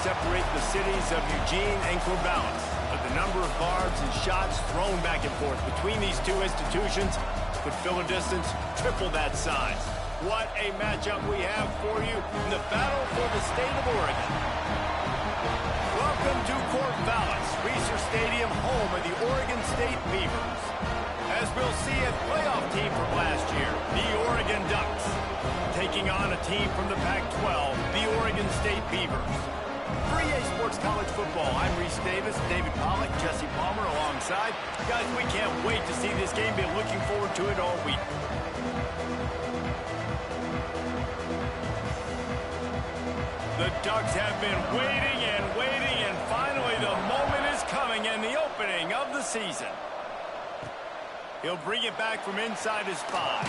separate the cities of Eugene and Corvallis. But the number of barbs and shots thrown back and forth between these two institutions could fill a distance triple that size. What a matchup we have for you in the battle for the state of Oregon. Welcome to Corvallis, Reser Stadium, home of the Oregon State Beavers. As we'll see, a playoff team from last year, the Oregon Ducks, taking on a team from the Pac-12, the Oregon State Beavers. For EA Sports College Football, I'm Reese Davis, David Pollack, Jesse Palmer alongside. Guys, we can't wait to see this game. Been looking forward to it all week. The Ducks have been waiting, and finally the moment is coming and the opening of the season. He'll bring it back from inside his 5.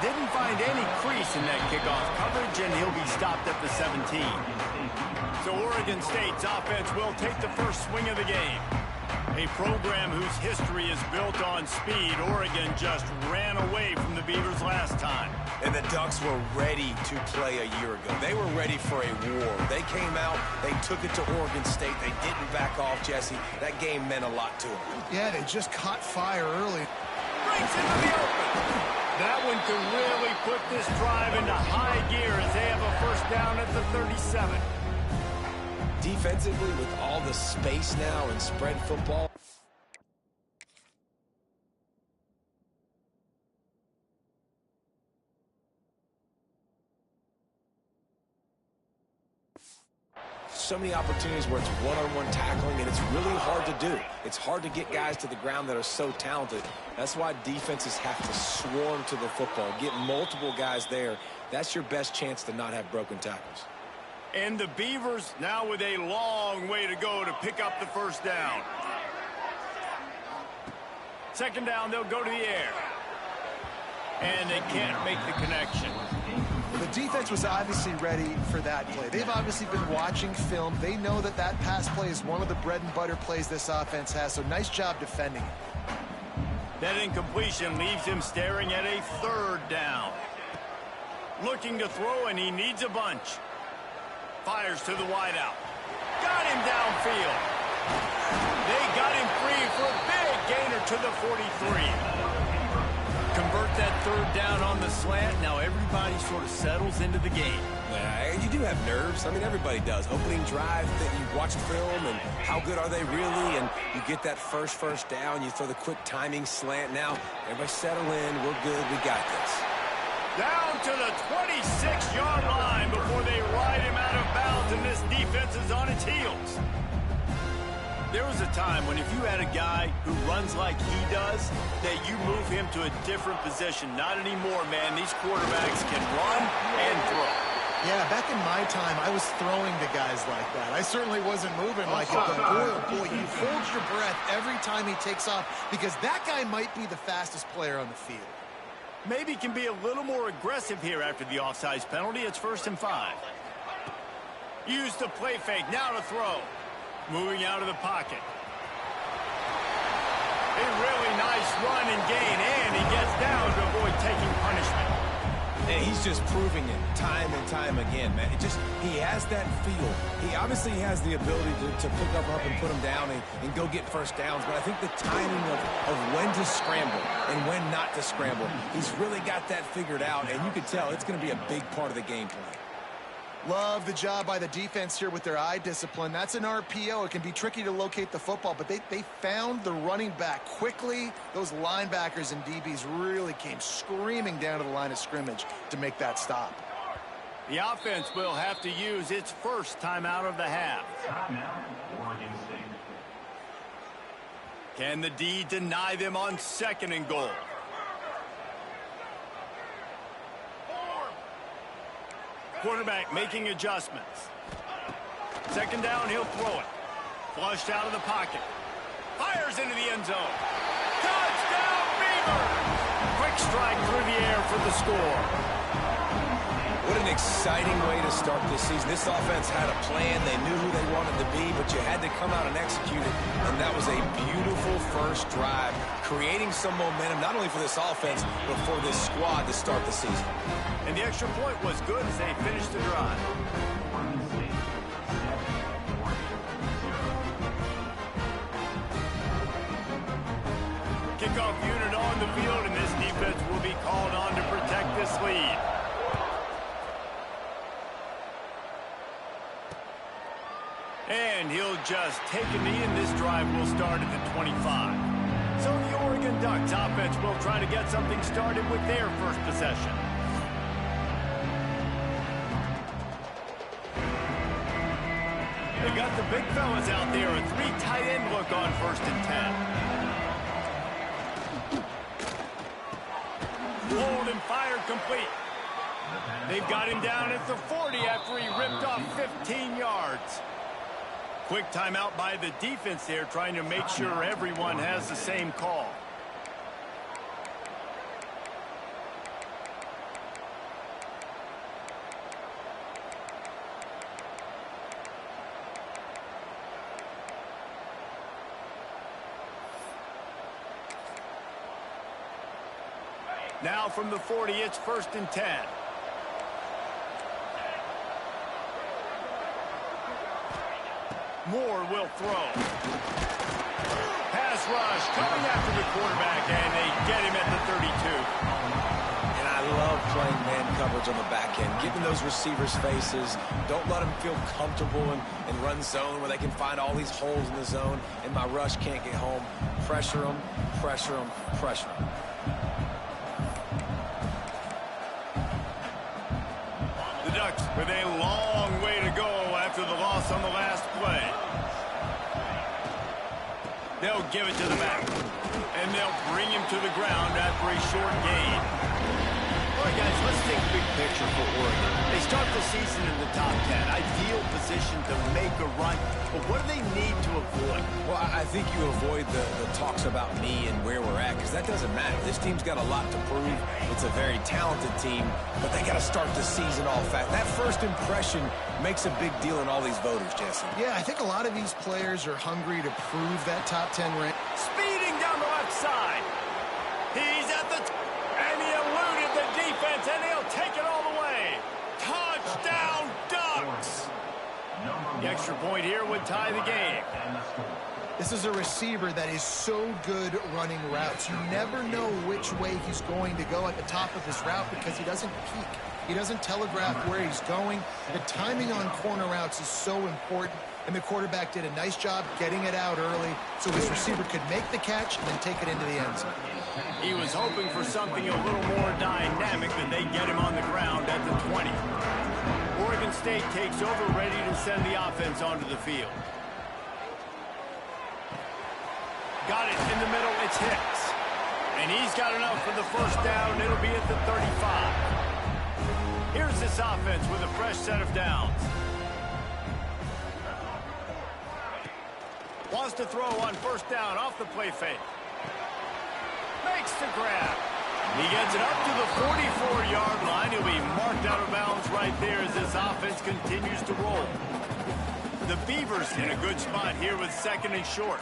Didn't find any crease in that kickoff coverage, and he'll be stopped at the 17. So Oregon State's offense will take the first swing of the game. A program whose history is built on speed. Oregon just ran away from the Beavers last time. And the Ducks were ready to play a year ago. They were ready for a war. They came out, they took it to Oregon State. They didn't back off, Jesse. That game meant a lot to them. Yeah, they just caught fire early. Breaks into the open. That one could really put this drive into high gear as they have a first down at the 37. Defensively, with all the space now and spread football, so many opportunities where it's one-on-one tackling, and it's really hard to do. It's hard to get guys to the ground that are so talented. That's why defenses have to swarm to the football, get multiple guys there. That's your best chance to not have broken tackles. And the Beavers now with a long way to go to pick up the first down. Second down, they'll go to the air. And they can't make the connection. The defense was obviously ready for that play. They've obviously been watching film. They know that that pass play is one of the bread and butter plays this offense has, so nice job defending it. That incompletion leaves him staring at a third down. Looking to throw, and he needs a bunch. Fires to the wideout. Got him downfield. They got him free for a big gainer to the 43. Convert that third down on the slant. Now everybody sort of settles into the game. Yeah, you do have nerves. I mean, everybody does. Opening drive, that you watch film, and how good are they really? And you get that first down. You throw the quick timing slant. Now, everybody settle in. We're good. We got this. Down to the 26-yard line before they ride him out of bounds, and this defense is on its heels. There was a time when if you had a guy who runs like he does, that you move him to a different position. Not anymore, man. These quarterbacks can run and throw. Yeah, back in my time, I was throwing to guys like that. I certainly wasn't moving like it, but boy, oh boy, you hold your breath every time he takes off because that guy might be the fastest player on the field. Maybe can be a little more aggressive here after the offsides penalty. It's 1st and 5. Use the play fake. Now to throw. Moving out of the pocket. A really nice run and gain, and he gets down to avoid taking punishment. And he's just proving it time and time again, man. He has that feel. He obviously has the ability to pick up and put him down and go get first downs, but I think the timing of when to scramble and when not to scramble, he's really got that figured out, and you can tell it's going to be a big part of the game plan. Love the job by the defense here with their eye discipline. That's an RPO. It can be tricky to locate the football, but they found the running back quickly. Those linebackers and DBs really came screaming down to the line of scrimmage to make that stop. The offense will have to use its first timeout of the half. Can the D deny them on 2nd and goal? Quarterback making adjustments. 2nd down, he'll throw it. Flushed out of the pocket. Fires into the end zone. Touchdown, Beavers! Quick strike through the air for the score. What an exciting way to start this season. This offense had a plan. They knew who they wanted to be, but you had to come out and execute it. And that was a beautiful first drive, creating some momentum, not only for this offense, but for this squad to start the season. And the extra point was good as they finished the drive. kickoff unit on the field, and this defense will be called on to protect this lead. And he'll just take a knee, and this drive will start at the 25. So the Oregon Ducks offense will try to get something started with their first possession. They got the big fellas out there, a 3 tight end look on 1st and 10. Hold and fire complete. They've got him down at the 40 after he ripped off 15 yards. Quick timeout by the defense there, trying to make sure everyone has the same call. Now from the 40, it's 1st and 10. Moore will throw. Pass rush coming after the quarterback, and they get him at the 32. And I love playing man coverage on the back end, giving those receivers faces. Don't let them feel comfortable and run zone where they can find all these holes in the zone, and my rush can't get home. Pressure them, pressure them, pressure them. The Ducks with a long way to go after the loss on the last play. They'll give it to the back, and they'll bring him to the ground after a short gain. All right, guys, let's take a big picture for Oregon. They start the season in the top 10. Ideal position to make a run, but what do they need to avoid? Well, I think you avoid the talks about me and where we're at, because that doesn't matter. This team's got a lot to prove. It's a very talented team, but they got to start the season off fast. That first impression makes a big deal in all these voters, Jesse. Yeah, I think a lot of these players are hungry to prove that top 10 rank. Speeding down the left side. He's at the... and he eluded the defense, and he'll take it all the way. Touchdown, Ducks! The extra point here would tie the game. This is a receiver that is so good running routes. You never know which way he's going to go at the top of his route because he doesn't peek. He doesn't telegraph where he's going. The timing on corner routes is so important, and the quarterback did a nice job getting it out early so his receiver could make the catch and then take it into the end zone. He was hoping for something a little more dynamic, but they get him on the ground at the 20. Oregon State takes over, ready to send the offense onto the field. Got it in the middle, it's Hicks. And he's got enough for the first down. It'll be at the 35. Here's this offense with a fresh set of downs. Wants to throw on 1st down off the play fake. Makes the grab. He gets it up to the 44-yard line. He'll be marked out of bounds right there as this offense continues to roll. The Beavers in a good spot here with 2nd and short.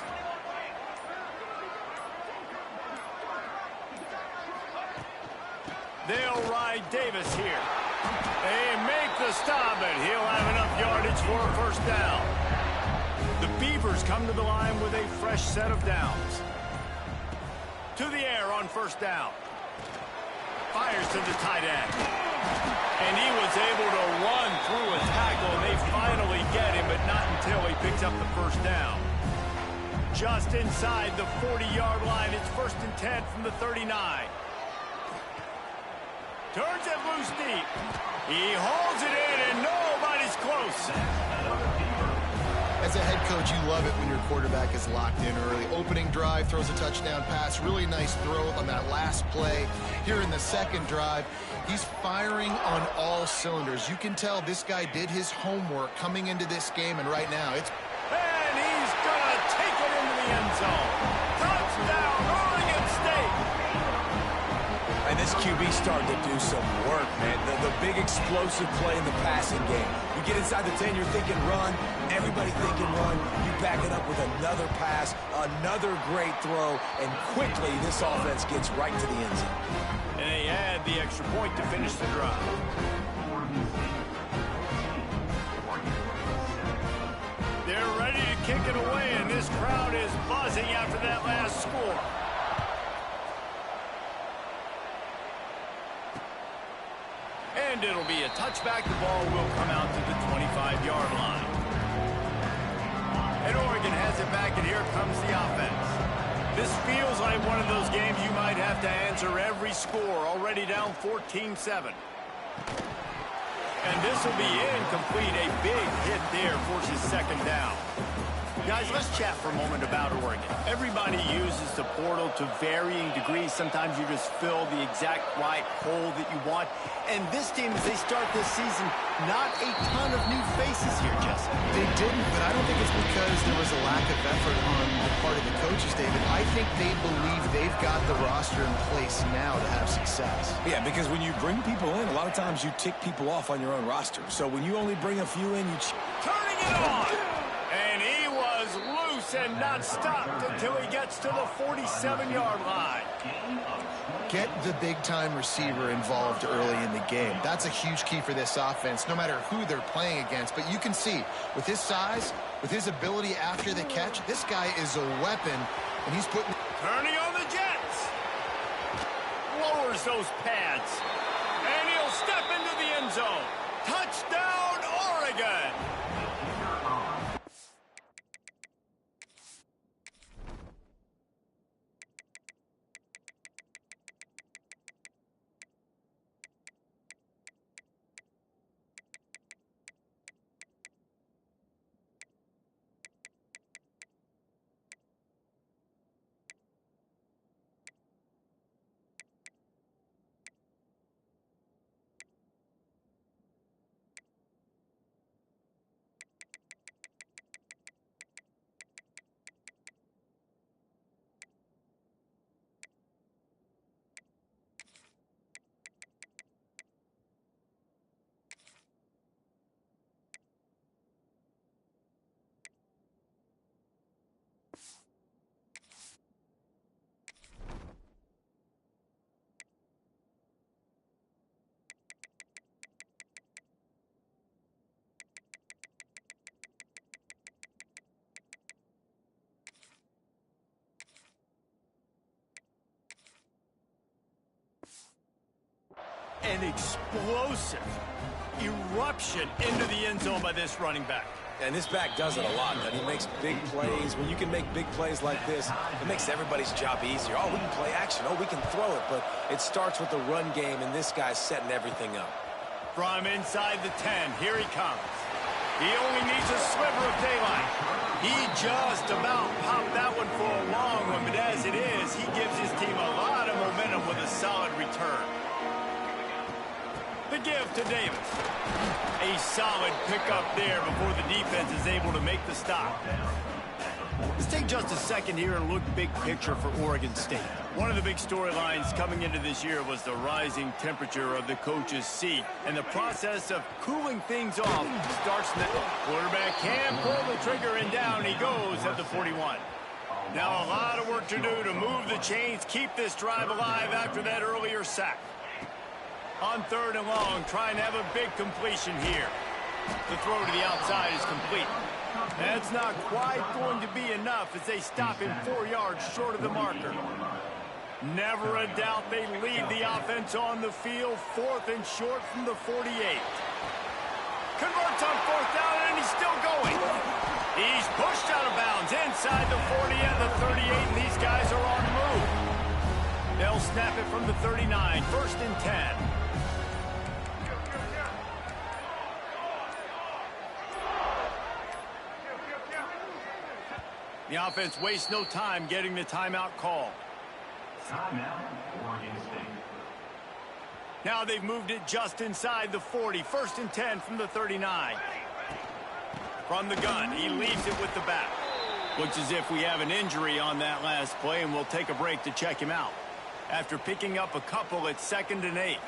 They'll ride Davis here. They make the stop, and he'll have enough yardage for a 1st down. The Beavers come to the line with a fresh set of downs. To the air on 1st down. Fires to the tight end. And he was able to run through a tackle, and they finally get him, but not until he picks up the 1st down. Just inside the 40-yard line, it's 1st and 10 from the 39. Turns it loose deep. He holds it in, and nobody's close. As a head coach, you love it when your quarterback is locked in early. Opening drive, throws a touchdown pass. Really nice throw on that last play. Here in the 2nd drive, he's firing on all cylinders. You can tell this guy did his homework coming into this game, and right now it's... And he's going to take it into the end zone. Touchdown, Oregon State! And this QB starting to do some work, man. The big explosive play in the passing game. You get inside the 10, you're thinking run. Everybody thinking run. You back it up with another pass, another great throw, and quickly this offense gets right to the end zone. And they add the extra point to finish the drive. They're ready to kick it away, and this crowd is buzzing after that last score. And it'll be a touchback. The ball will come out to the 25-yard line. And Oregon has it back, and here comes the offense. This feels like one of those games you might have to answer every score. Already down 14-7. And this will be incomplete. A big hit there forces second down. Guys, let's chat for a moment about Oregon. Everybody uses the portal to varying degrees. Sometimes you just fill the exact right hole that you want. And this team, as they start this season, not a ton of new faces here, Justin. They didn't, but I don't think it's because there was a lack of effort on the part of the coaches, David. I think they believe they've got the roster in place now to have success. Yeah, because when you bring people in, a lot of times you tick people off on your own roster. So when you only bring a few in, you... Turning it on! And he was loose and not stopped until he gets to the 47-yard line. Get the big-time receiver involved early in the game. That's a huge key for this offense, no matter who they're playing against. But you can see, with his size, with his ability after the catch, this guy is a weapon, and he's putting... Turning on the Jets. Lowers those pads. And he'll step into the end zone. Touchdown, Oregon. An explosive eruption into the end zone by this running back. And this back does it a lot, man. He makes big plays. When you can make big plays like this, it makes everybody's job easier. Oh, we can play action. Oh, we can throw it. But it starts with the run game, and this guy's setting everything up. From inside the 10, here he comes. He only needs a sliver of daylight. He just about popped that one for a long one, but as it is, he gives his team a lot of momentum with a solid return. The give to Davis. A solid pickup there before the defense is able to make the stop. Let's take just a second here and look big picture for Oregon State. One of the big storylines coming into this year was the rising temperature of the coach's seat. And the process of cooling things off starts now. Quarterback can pull the trigger, and down he goes at the 41. Now a lot of work to do to move the chains, keep this drive alive after that earlier sack. On 3rd and long, trying to have a big completion here. The throw to the outside is complete. That's not quite going to be enough as they stop him 4 yards short of the marker. Never a doubt they lead the offense on the field, 4th and short from the 48. Converts on 4th down, and he's still going. He's pushed out of bounds inside the 40 and the 38, and these guys are on the move. They'll snap it from the 39, 1st and 10. The offense wastes no time getting the timeout call. Timeout, Oregon State. Now they've moved it just inside the 40. 1st and 10 from the 39. From the gun, he leaves it with the back. Looks as if we have an injury on that last play, and we'll take a break to check him out. After picking up a couple at 2nd and 8.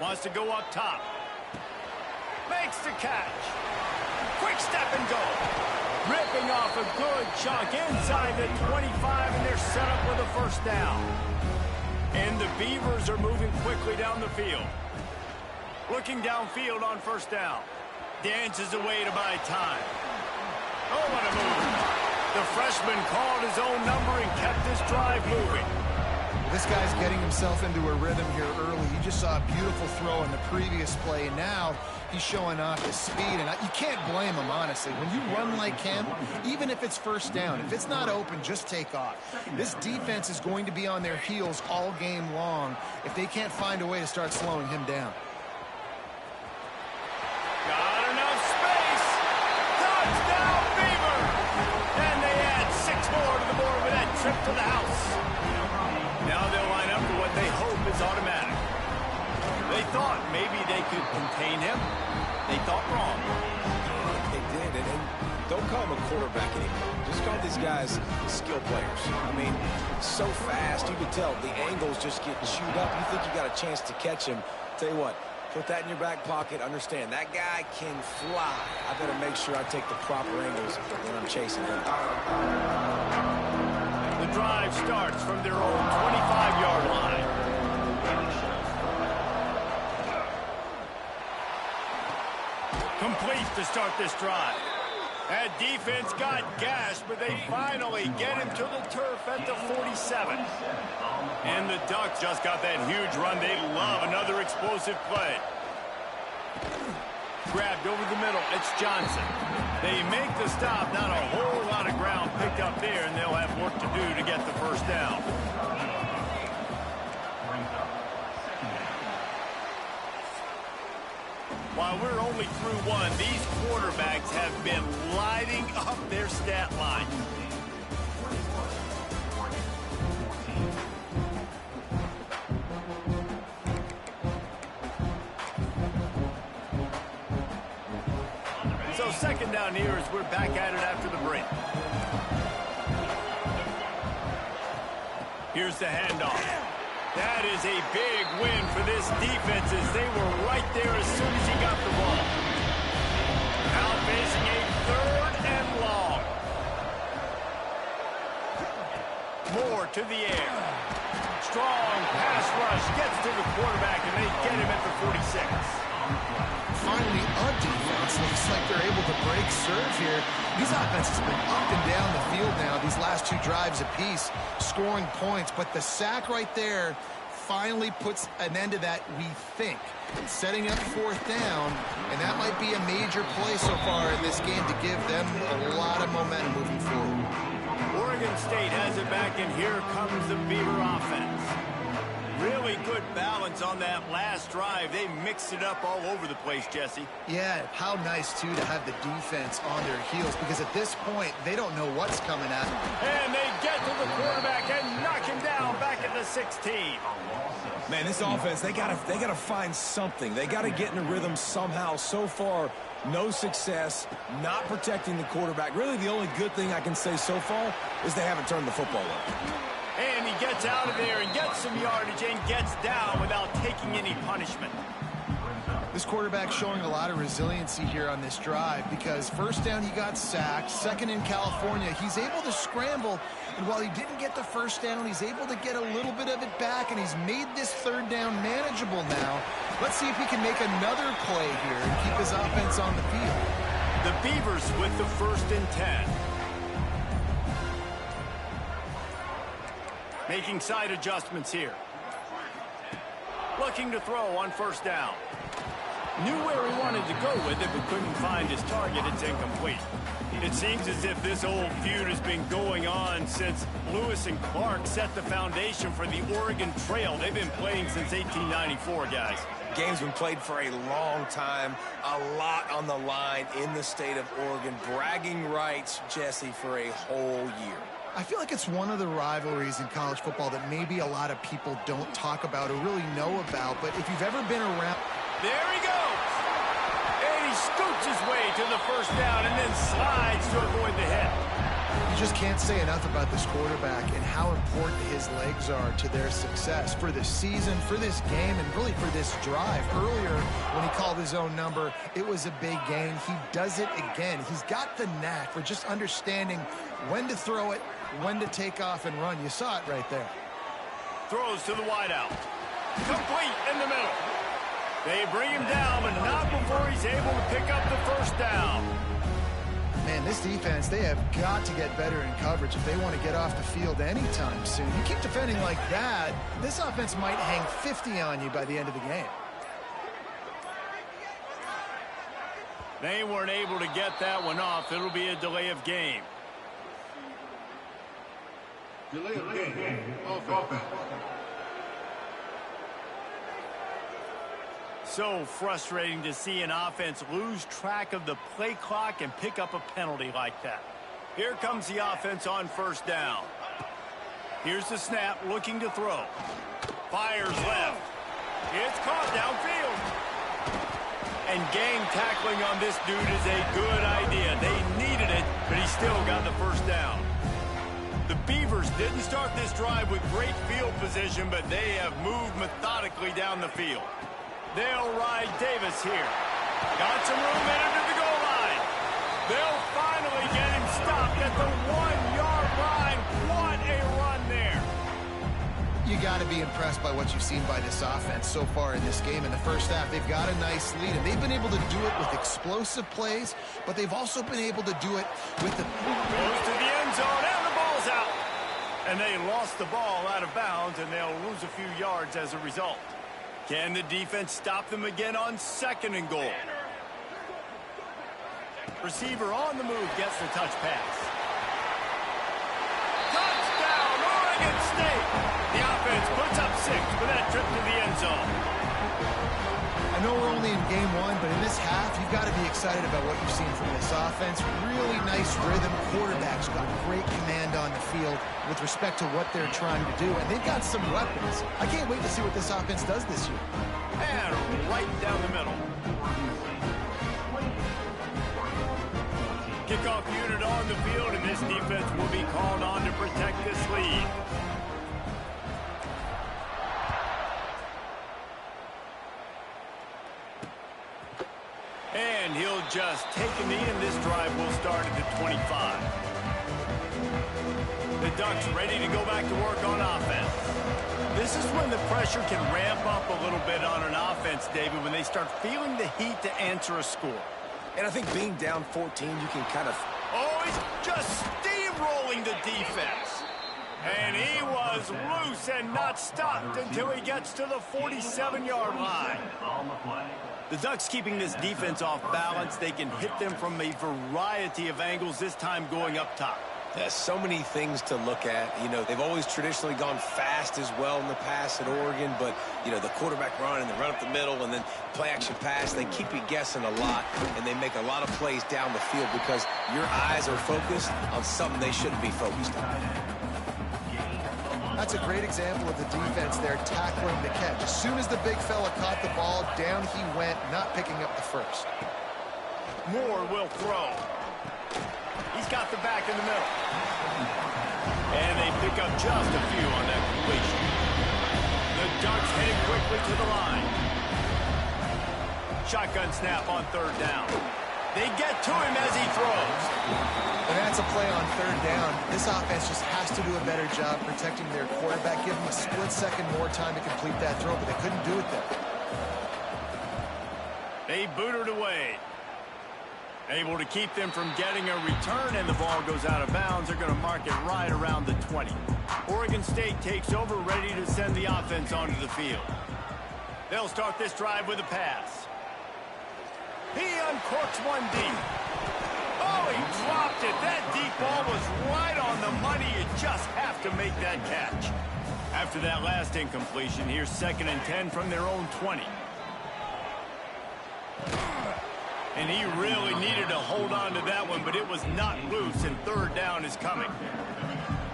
Wants to go up top. Makes the catch. Quick step and go. Ripping off a good chunk inside the 25, and they're set up with a 1st down. And the Beavers are moving quickly down the field. Looking downfield on 1st down. Dances away to buy time. Oh, what a move. The freshman called his own number and kept this drive moving. This guy's getting himself into a rhythm here early. You just saw a beautiful throw in the previous play, and now he's showing off his speed. And you can't blame him, honestly. When you run like him, even if it's first down, if it's not open, just take off. This defense is going to be on their heels all game long if they can't find a way to start slowing him down. Got enough space. Touchdown, Beaver. And they add 6 more to the board with that trip to the house. Now they'll line up for what they hope is automatic. They thought maybe they could contain him. They thought wrong. They did, and don't call him a quarterback anymore. Just call these guys skill players. I mean, so fast, you can tell the angles just get chewed up. You think you got a chance to catch him. Tell you what, put that in your back pocket. Understand, that guy can fly. I better make sure I take the proper angles when I'm chasing him. The drive starts from their own 25-yard line. Complete to start this drive. That defense got gashed, but they finally get him to the turf at the 47. And the Ducks just got that huge run. They love another explosive play. Grabbed over the middle. It's Johnson. They make the stop. Not a whole lot of ground picked up there, and they'll have work to do to get the first down. While we're only through one, these quarterbacks have been lighting up their stat line. So second down here as we're back at it after the break. Here's the handoff. That is a big win for this defense as they were right there as soon as he got the ball. Now facing a 3rd and long. More to the air. Strong pass rush gets to the quarterback, and they get him at the 46. Finally, a defense looks like they're able to break serve here. These offenses have been up and down the field now these last 2 drives apiece, scoring points. But the sack right there finally puts an end to that, we think. Setting up 4th down, and that might be a major play so far in this game to give them a lot of momentum moving forward. Oregon State has it back, and here comes the Beaver offense. Really good balance on that last drive. They mixed it up all over the place, Jesse. Yeah, how nice, too, to have the defense on their heels, because at this point, they don't know what's coming at them. And they get to the quarterback and knock him down back at the 16. Man, this offense, they gotta find something. They gotta get in a rhythm somehow. So far, no success, not protecting the quarterback. Really, the only good thing I can say so far is they haven't turned the football over. And he gets out of there and gets some yardage and gets down without taking any punishment. This quarterback showing a lot of resiliency here on this drive because first down he got sacked, second in California, he's able to scramble, and while he didn't get the first down, he's able to get a little bit of it back, and he's made this 3rd down manageable now. Let's see if he can make another play here and keep his offense on the field. The Beavers with the 1st and 10. Making side adjustments here. Looking to throw on 1st down. Knew where he wanted to go with it, but couldn't find his target. It's incomplete. It seems as if this old feud has been going on since Lewis and Clark set the foundation for the Oregon Trail. They've been playing since 1894, guys. Game's been played for a long time, a lot on the line in the state of Oregon. Bragging rights, Jesse, for a whole year. I feel like it's one of the rivalries in college football that maybe a lot of people don't talk about or really know about, but if you've ever been around... There he goes! And he scoots his way to the 1st down and then slides to avoid the hit. You just can't say enough about this quarterback and how important his legs are to their success for the season, for this game, and really for this drive. Earlier, when he called his own number, it was a big gain. He does it again. He's got the knack for just understanding when to throw it, when to take off and run. You saw it right there. Throws to the wideout. Complete in the middle. They bring him down, but not before he's able to pick up the 1st down. Man, this defense, they have got to get better in coverage if they want to get off the field anytime soon. You keep defending like that, this offense might hang 50 on you by the end of the game. They weren't able to get that one off. It'll be a delay of game. Delay of game. Offense. So frustrating to see an offense lose track of the play clock and pick up a penalty like that. Here comes the offense on first down. Here's the snap, looking to throw. Fires left. It's caught downfield. And gang tackling on this dude is a good idea. They needed it, but he still got the first down. The Beavers didn't start this drive with great field position, but they have moved methodically down the field. They'll ride Davis here. Got some room in it to the goal line. They'll finally get him stopped at the 1-yard line. What a run there. You got to be impressed by what you've seen by this offense so far in this game. In the first half, they've got a nice lead, and they've been able to do it with explosive plays, but they've also been able to do it with the... Goes to the end zone, and the ball's out. And they lost the ball out of bounds, and they'll lose a few yards as a result. Can the defense stop them again on 2nd and goal? Receiver on the move gets the touch pass. Touchdown, Oregon State! The offense puts up 6 for that trip to the end zone. I know we're only in game 1, but in this half, you've got to be excited about what you've seen from this offense. Really nice rhythm. Quarterback's got great command on the field with respect to what they're trying to do, and they've got some weapons. I can't wait to see what this offense does this year. And right down the middle. Kickoff unit on the field, and this defense will be called on to protect this lead. And he'll just take a knee, and this drive will start at the 25. The Ducks ready to go back to work on offense. This is when the pressure can ramp up a little bit on an offense, David, when they start feeling the heat to answer a score. And I think being down 14, you can kind of... Oh, he's just steamrolling the defense. And he was loose and not stopped until he gets to the 47-yard line. The Ducks keeping this defense off balance. They can hit them from a variety of angles, this time going up top. There's so many things to look at. You know, they've always traditionally gone fast as well in the past at Oregon, but, you know, the quarterback run and the run up the middle and then play-action pass, they keep you guessing a lot, and they make a lot of plays down the field because your eyes are focused on something they shouldn't be focused on. That's a great example of the defense there tackling the catch. As soon as the big fella caught the ball, down he went, not picking up the first. Moore will throw. He's got the back in the middle. And they pick up just a few on that completion. The Ducks heading quickly to the line. Shotgun snap on 3rd down. They get to him as he throws. And that's a play on 3rd down. This offense just has to do a better job protecting their quarterback. Give them a split second more time to complete that throw, but they couldn't do it there. They booted away. Able to keep them from getting a return, and the ball goes out of bounds. They're going to mark it right around the 20. Oregon State takes over, ready to send the offense onto the field. They'll start this drive with a pass. He uncorks one deep. Oh, he dropped it. That deep ball was right on the money. You just have to make that catch. After that last incompletion, here's 2nd and 10 from their own 20. And he really needed to hold on to that one, but it was not loose, and 3rd down is coming.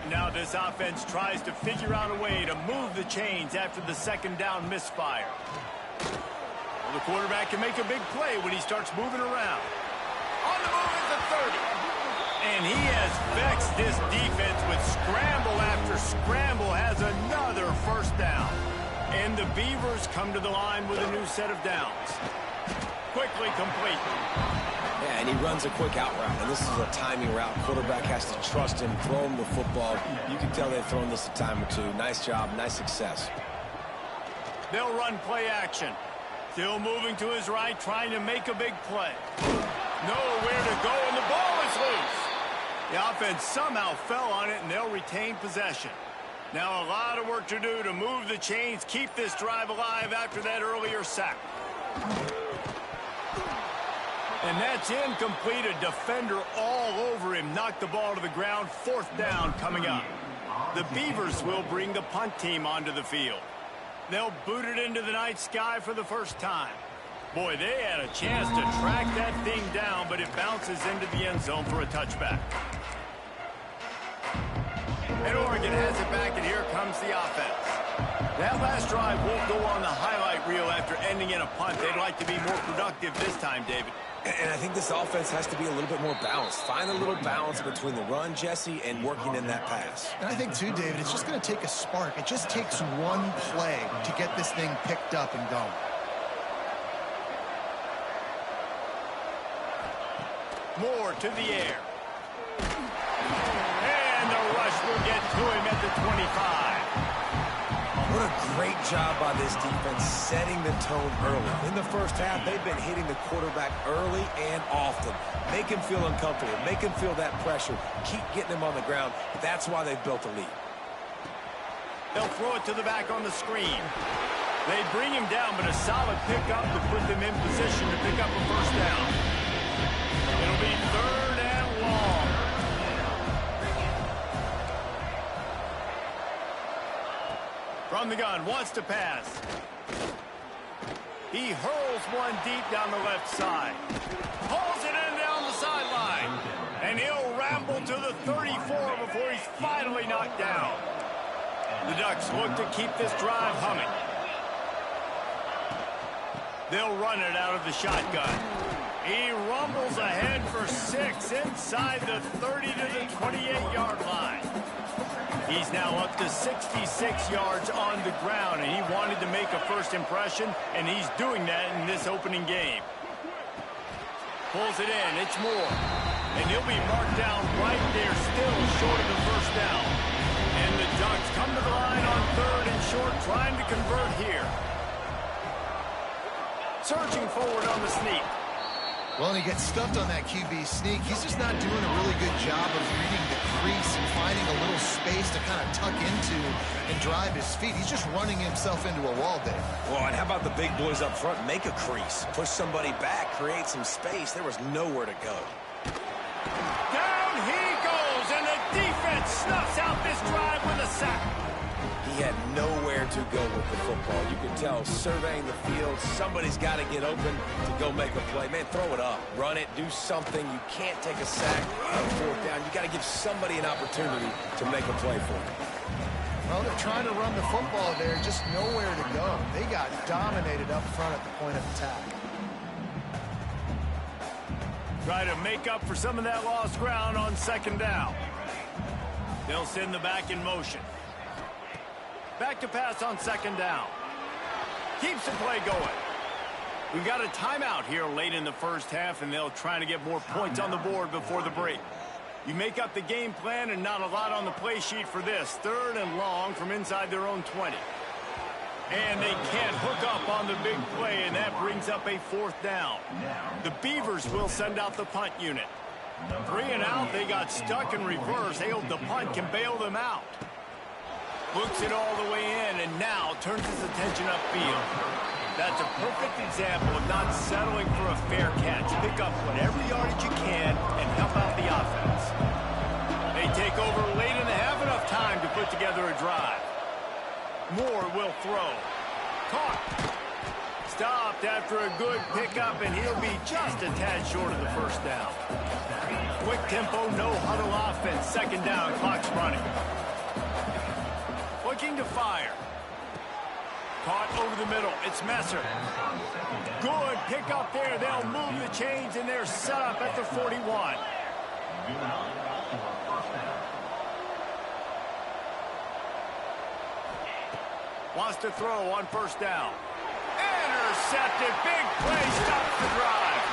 Now this offense tries to figure out a way to move the chains after the 2nd down misfire. Well, the quarterback can make a big play when he starts moving around. On the move is the 30. And he has vexed this defense with scramble after scramble, has another 1st down. And the Beavers come to the line with a new set of downs. Quickly complete. Yeah, and he runs a quick out route, and this is a timing route. Quarterback has to trust him, throw him the football. You can tell they've thrown this a time or two. Nice job, nice success. They'll run play action. Still moving to his right, trying to make a big play. Nowhere to go, and the ball is The offense somehow fell on it, and they'll retain possession. Now a lot of work to do to move the chains, keep this drive alive after that earlier sack. And that's incomplete. A defender all over him. Knocked the ball to the ground. 4th down coming up. The Beavers will bring the punt team onto the field. They'll boot it into the night sky for the first time. Boy, they had a chance to track that thing down, but it bounces into the end zone for a touchback. And Oregon has it back, and here comes the offense. That last drive won't go on the highlight reel after ending in a punt. They'd like to be more productive this time, David. And I think this offense has to be a little bit more balanced. Find a little balance between the run, Jesse, and working in that pass. And I think, too, David, it's just going to take a spark. It just takes one play to get this thing picked up and going. Moore to the air. And the rush will get to him at the 25. What a great job by this defense setting the tone early. In the first half, they've been hitting the quarterback early and often. Make him feel uncomfortable. Make him feel that pressure. Keep getting him on the ground. That's why they've built a lead. They'll throw it to the back on the screen. They bring him down, but a solid pickup to put them in position to pick up a first down. It'll be 3rd and long. From the gun, wants to pass. He hurls one deep down the left side. Pulls it in down the sideline. And he'll ramble to the 34 before he's finally knocked down. The Ducks look to keep this drive humming. They'll run it out of the shotgun. He rumbles ahead for 6 inside the 30 to the 28-yard line. He's now up to 66 yards on the ground, and he wanted to make a first impression, and he's doing that in this opening game. Pulls it in. It's Moore. And he'll be marked down right there, still short of the first down. And the Ducks come to the line on 3rd and short, trying to convert here. Surging forward on the sneak. Well, and he gets stuffed on that QB sneak. He's just not doing a really good job of reading the crease and finding a little space to kind of tuck into and drive his feet. He's just running himself into a wall there. Well, and how about the big boys up front? Make a crease. Push somebody back. Create some space. There was nowhere to go. Down he goes, and the defense snuffs out this drive with a sack. He had nowhere to go with the football. You could tell, surveying the field, somebody's got to get open to go make a play. Man, throw it up. Run it. Do something. You can't take a sack on 4th down. You got to give somebody an opportunity to make a play for him. Well, they're trying to run the football there, just nowhere to go. They got dominated up front at the point of attack. Try to make up for some of that lost ground on 2nd down. They'll send the back in motion. Back to pass on 2nd down. Keeps the play going. We've got a timeout here late in the first half, and they'll try to get more points on the board before the break. You make up the game plan, and not a lot on the play sheet for this. 3rd and long from inside their own 20. And they can't hook up on the big play, and that brings up a 4th down. The Beavers will send out the punt unit. 3 and out, they got stuck in reverse. They hope the punt can bail them out. Looks it all the way in, and now turns his attention upfield. That's a perfect example of not settling for a fair catch. Pick up whatever yardage you can and help out the offense. They take over late in the half, enough time to put together a drive. Moore will throw. Caught. Stopped after a good pickup, and he'll be just a tad short of the first down. Quick tempo, no huddle offense. 2nd down, clock's running. Looking to fire. Caught over the middle. It's Messer. Good pick up there. They'll move the chains, and they're set up at the 41. Wants to throw on 1st down. Intercepted. Big play. Stops the drive.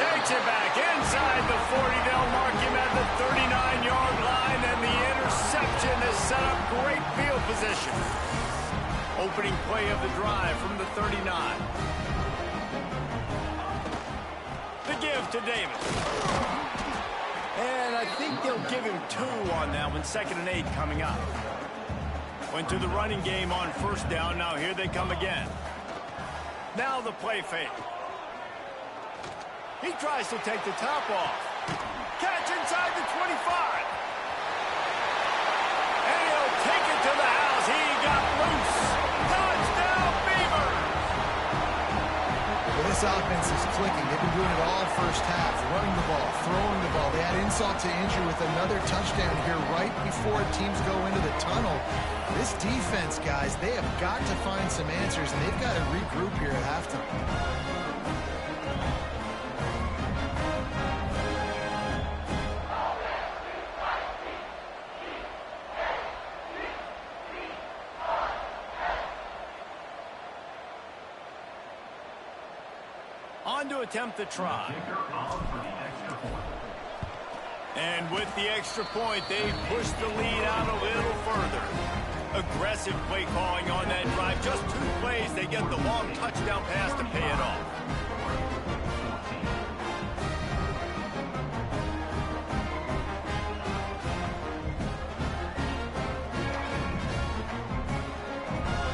Takes it back inside the 40. They'll mark him at the 39-yard line, and the interception has set up great field position. Opening play of the drive from the 39. The give to Davis. And I think they'll give him 2 on that one. 2nd and 8 coming up. Went to the running game on 1st down. Now here they come again. Now the play fake. He tries to take the top off. Catch inside the 25. And he'll take it to the house. He got loose. Touchdown, Beavers! Well, this offense is clicking. They've been doing it all first half. Running the ball, throwing the ball. They had insult to injury with another touchdown here right before teams go into the tunnel. This defense, guys, they have got to find some answers, and they've got to regroup here at halftime. On to attempt the try. And with the extra point, they push the lead out a little further. Aggressive play calling on that drive. Just 2 plays, they get the long touchdown pass to pay it off.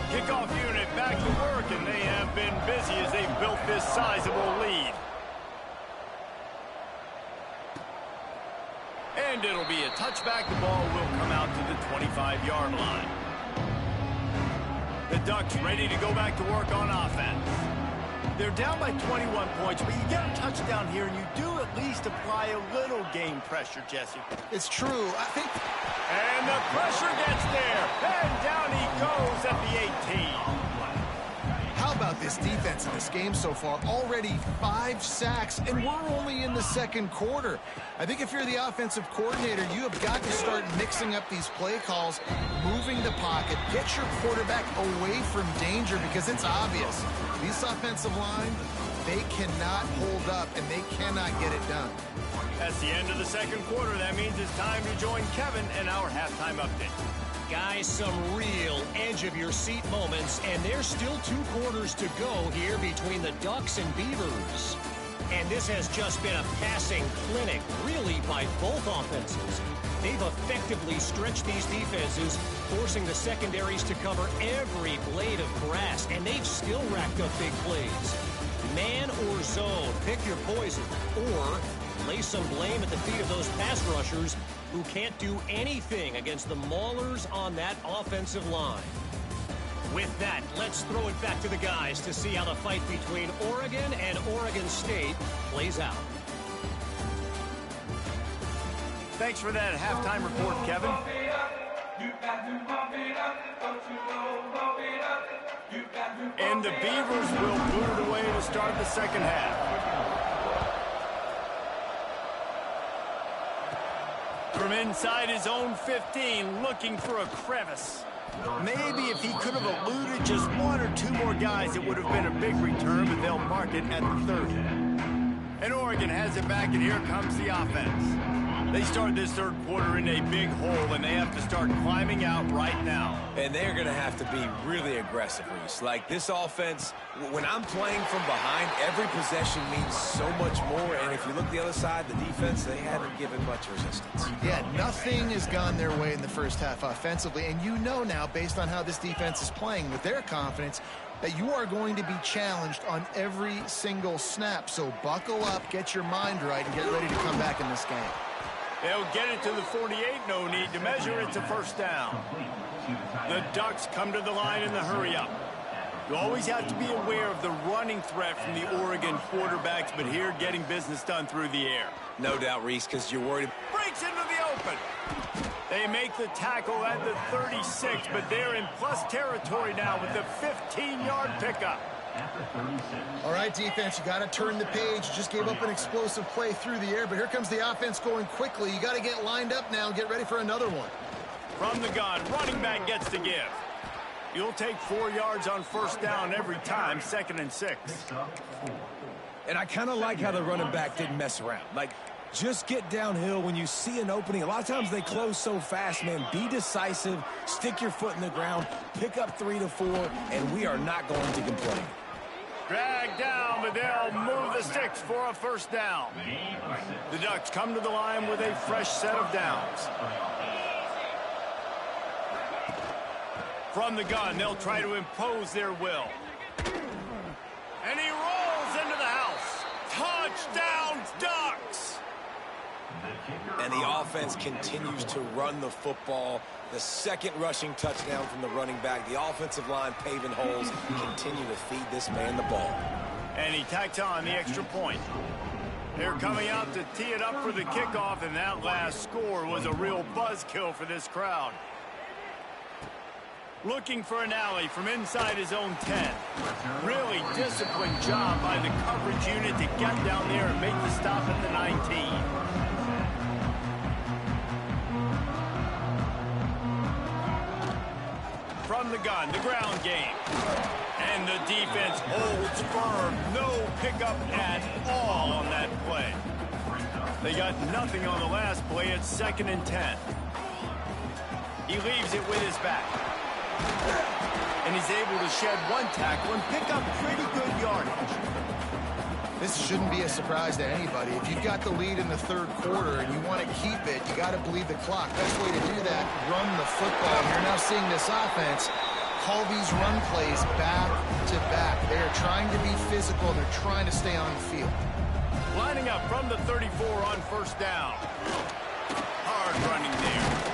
Kickoff unit back to work, and they have been busy as they've built this sizable lead. And it'll be a touchback. The ball will come out to the 25-yard line. The Ducks ready to go back to work on offense. They're down by 21 points, but you get a touchdown here, and you do at least apply a little game pressure, Jesse. It's true. I think... And the pressure gets there. And down he goes at the 18. How about this defense in this game so far? Already 5 sacks, and we're only in the 2nd quarter. I think if you're the offensive coordinator, you have got to start mixing up these play calls, moving the pocket, get your quarterback away from danger, because it's obvious. This offensive line, they cannot hold up, and they cannot get it done. That's the end of the 2nd quarter. That means it's time to join Kevin in our halftime update. Guys, some real edge-of-your-seat moments, and there's still 2 quarters to go here between the Ducks and Beavers. And this has just been a passing clinic, really, by both offenses. They've effectively stretched these defenses, forcing the secondaries to cover every blade of grass, and they've still racked up big plays. Man or zone, pick your poison, or lay some blame at the feet of those pass rushers who can't do anything against the maulers on that offensive line. With that, let's throw it back to the guys to see how the fight between Oregon and Oregon State plays out. Thanks for that halftime report, Kevin. And the Beavers will boot it away to start the 2nd half. From inside his own 15, looking for a crevice. Maybe if he could have eluded just 1 or 2 more guys, it would have been a big return, but they'll mark it at the 30. And Oregon has it back, and here comes the offense. They start this 3rd quarter in a big hole, and they have to start climbing out right now. And they're going to have to be really aggressive, Reese. Like, this offense, when I'm playing from behind, every possession means so much more. And if you look the other side, the defense, they haven't given much resistance. Yeah, nothing has gone their way in the first half offensively. And you know now, based on how this defense is playing with their confidence, that you are going to be challenged on every single snap. So buckle up, get your mind right, and get ready to come back in this game. They'll get it to the 48, no need to measure. It's a 1st down. The Ducks come to the line in the hurry-up. You always have to be aware of the running threat from the Oregon quarterbacks, but here getting business done through the air. No doubt, Reese, because you're worried. Breaks into the open. They make the tackle at the 36, but they're in plus territory now with the 15-yard pickup. All right, defense, you got to turn the page. Just gave up an explosive play through the air, but here comes the offense going quickly. You got to get lined up now and get ready for another one. From the gun, running back gets to give. You'll take 4 yards on 1st down every time, 2nd and 6. And I kind of like how the running back didn't mess around. Like, just get downhill when you see an opening. A lot of times they close so fast, man. Be decisive, stick your foot in the ground, pick up 3 to 4, and we are not going to complain. Dragged down, but they'll move the sticks for a first down. The Ducks come to the line with a fresh set of downs. From the gun, they'll try to impose their will. And he rolls into the house. Touchdown, Ducks! And the offense continues to run the football. The second rushing touchdown from the running back. The offensive line paving holes. Continue to feed this man the ball. And he tacks on the extra point. They're coming out to tee it up for the kickoff, and that last score was a real buzzkill for this crowd. Looking for an alley from inside his own 10. Really disciplined job by the coverage unit to get down there and make the stop at the 19. From the gun, the ground game. And the defense holds firm. No pickup at all on that play. They got nothing on the last play. It's 2nd and 10. He leaves it with his back. And he's able to shed one tackle and pick up pretty good yardage. This shouldn't be a surprise to anybody. If you've got the lead in the third quarter and you want to keep it, you got to bleed the clock. Best way to do that, run the football. You're now seeing this offense call these run plays back to back. They are trying to be physical, and they're trying to stay on the field. Lining up from the 34 on first down. Hard running there.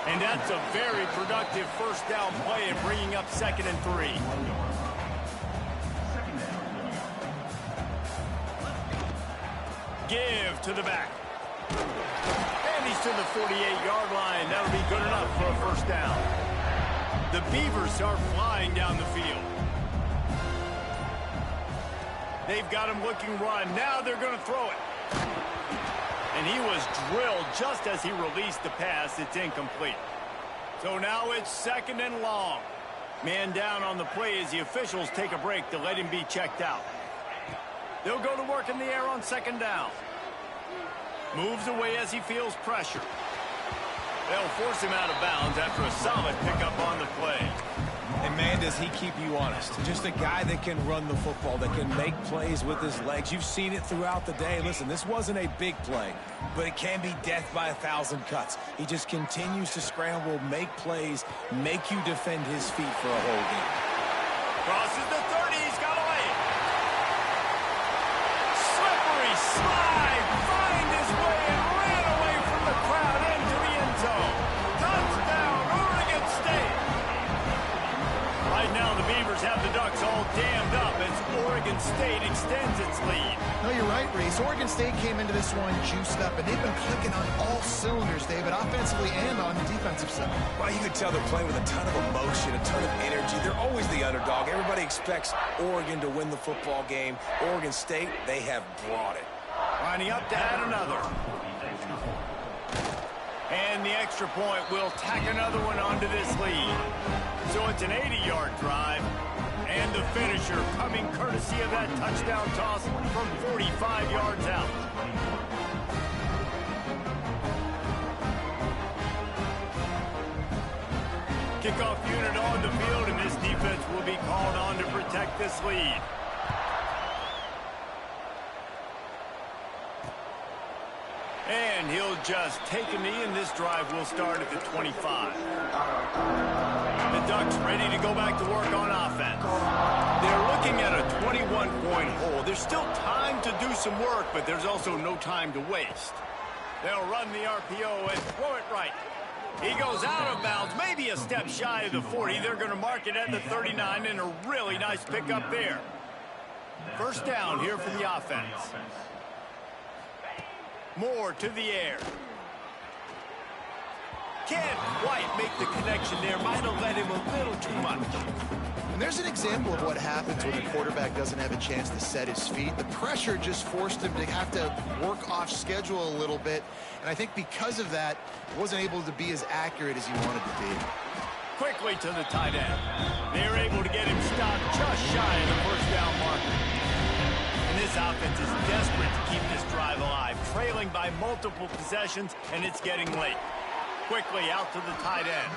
And that's a very productive first down play and bringing up 2nd and 3. Give to the back. And he's to the 48-yard line. That'll be good enough for a first down. The Beavers are flying down the field. They've got him looking run. Now they're going to throw it. And he was drilled just as he released the pass. It's incomplete. So now it's 2nd and long. Man down on the play as the officials take a break to let him be checked out. They'll go to work in the air on 2nd down. Moves away as he feels pressure. They'll force him out of bounds after a solid pickup on the play. And man, does he keep you honest. Just a guy that can run the football, that can make plays with his legs. You've seen it throughout the day. Listen, this wasn't a big play, but it can be death by 1,000 cuts. He just continues to scramble, make plays, make you defend his feet for a whole game. Crosses the 30. He's got away. Slippery slide. Find his way and ran away from the crowd into the end zone. Touchdown, Oregon State. Right now, the Beavers have the Ducks all dammed up as Oregon State extends its lead. No, you're right, Reese. Oregon State came into this one juiced up, and they've been clicking on all cylinders, David, offensively and on the defensive side. Well, you can tell they're playing with a ton of emotion, a ton of energy. They're always the underdog. Everybody expects Oregon to win the football game. Oregon State, they have brought it. Lining up to add another. And the extra point will tack another one onto this lead. So it's an 80-yard drive. And the finisher coming courtesy of that touchdown toss from 45 yards out. Kickoff unit on the field, and this defense will be called on to protect this lead. And he'll just take a knee, and this drive will start at the 25. The Ducks ready to go back to work on offense. They're looking at a 21-point hole. There's still time to do some work, but there's also no time to waste. They'll run the RPO and throw it right. He goes out of bounds, maybe a step shy of the 40. They're going to mark it at the 39, and a really nice pickup there. First down here for the offense. Moore to the air. Can't quite make the connection there. Might have let him a little too much. And there's an example of what happens when the quarterback doesn't have a chance to set his feet. The pressure just forced him to have to work off schedule a little bit. And I think because of that, he wasn't able to be as accurate as he wanted to be. Quickly to the tight end. They're able to get him stopped just shy of the first down marker. And this offense is desperate to keep this drive alive, trailing by multiple possessions, and it's getting late. Quickly out to the tight end.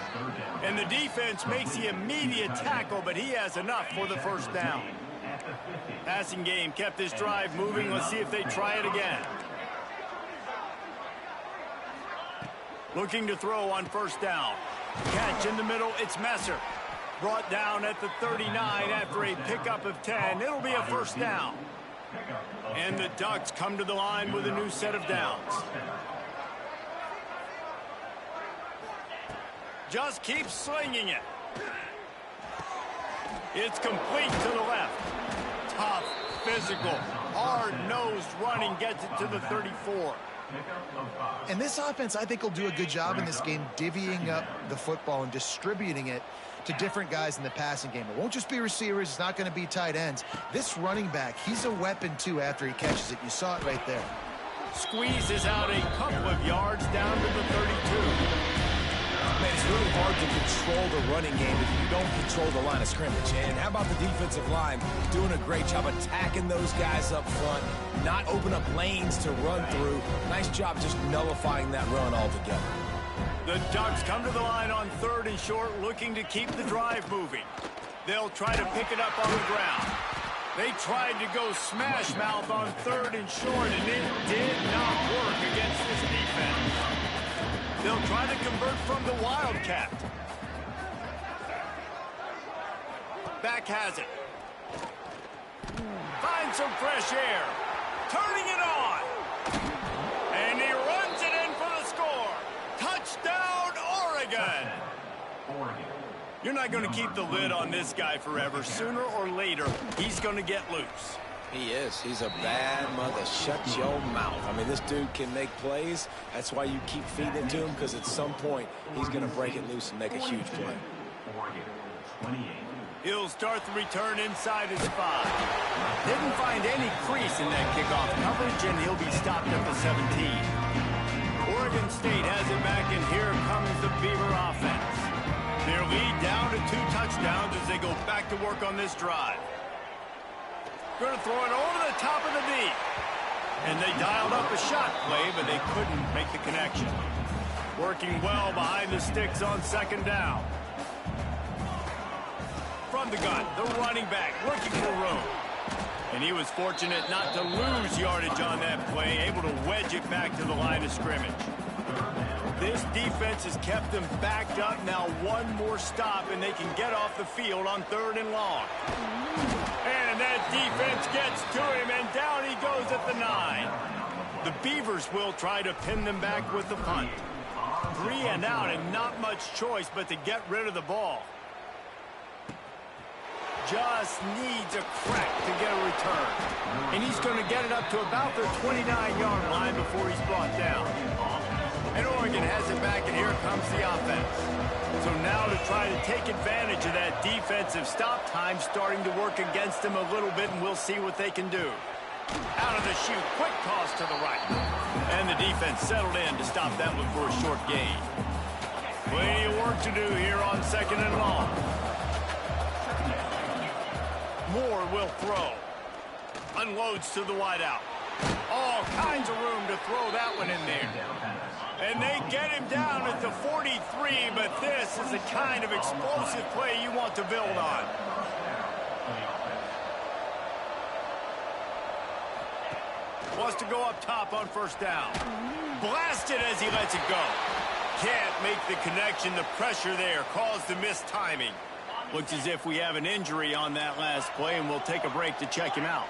And the defense makes the immediate tackle, but he has enough for the first down. Passing game kept this drive moving. Let's see if they try it again. Looking to throw on first down. Catch in the middle. It's Messer. Brought down at the 39 after a pickup of 10. It'll be a first down. And the Ducks come to the line with a new set of downs. Just keep slinging it. It's complete to the left. Tough, physical, hard-nosed running gets it to the 34. And this offense, I think, will do a good job in this game divvying up the football and distributing it to different guys in the passing game. It won't just be receivers. It's not going to be tight ends. This running back, he's a weapon, too, after he catches it. You saw it right there. Squeezes out a couple of yards down to the 32. Man, it's really hard to control the running game if you don't control the line of scrimmage. And how about the defensive line doing a great job attacking those guys up front, not open up lanes to run through. Nice job just nullifying that run altogether. The Ducks come to the line on 3rd and short, looking to keep the drive moving. They'll try to pick it up on the ground. They tried to go smash mouth on 3rd and short, and it did not work against this defense. They'll try to convert from the Wildcat. Back has it. Finds some fresh air. Turning it on. And he runs it in for the score. Touchdown, Oregon. You're not going to keep the lid on this guy forever. Sooner or later, he's going to get loose. He is. He's a bad mother. Shut your mouth. I mean, this dude can make plays. That's why you keep feeding it to him, because at some point, he's going to break it loose and make a huge play. He'll start the return inside his 5. Didn't find any crease in that kickoff coverage, and he'll be stopped at the 17. Oregon State has it back, and here comes the Beaver offense. Their lead down to 2 touchdowns as they go back to work on this drive. Going to throw it over the top of the deep. And they dialed up a shot play, but they couldn't make the connection. Working well behind the sticks on 2nd down. From the gun, the running back looking for room. And he was fortunate not to lose yardage on that play, able to wedge it back to the line of scrimmage. This defense has kept them backed up. Now one more stop, and they can get off the field on 3rd and long. And that defense gets to him, and down he goes at the 9. The Beavers will try to pin them back with the punt. 3 and out, and not much choice but to get rid of the ball. Just needs a crack to get a return. And he's going to get it up to about the 29-yard line before he's brought down. And Oregon has it back, and here comes the offense. So now to try to take advantage of that defensive stop time starting to work against them a little bit, and we'll see what they can do. Out of the chute, quick toss to the right. And the defense settled in to stop that one for a short gain. Plenty of work to do here on 2nd and long. Moore will throw. Unloads to the wideout. All kinds of room to throw that one in there. And they get him down at the 43, but this is the kind of explosive play you want to build on. Wants to go up top on 1st down. Blasted as he lets it go. Can't make the connection. The pressure there caused the missed timing. Looks as if we have an injury on that last play, and we'll take a break to check him out.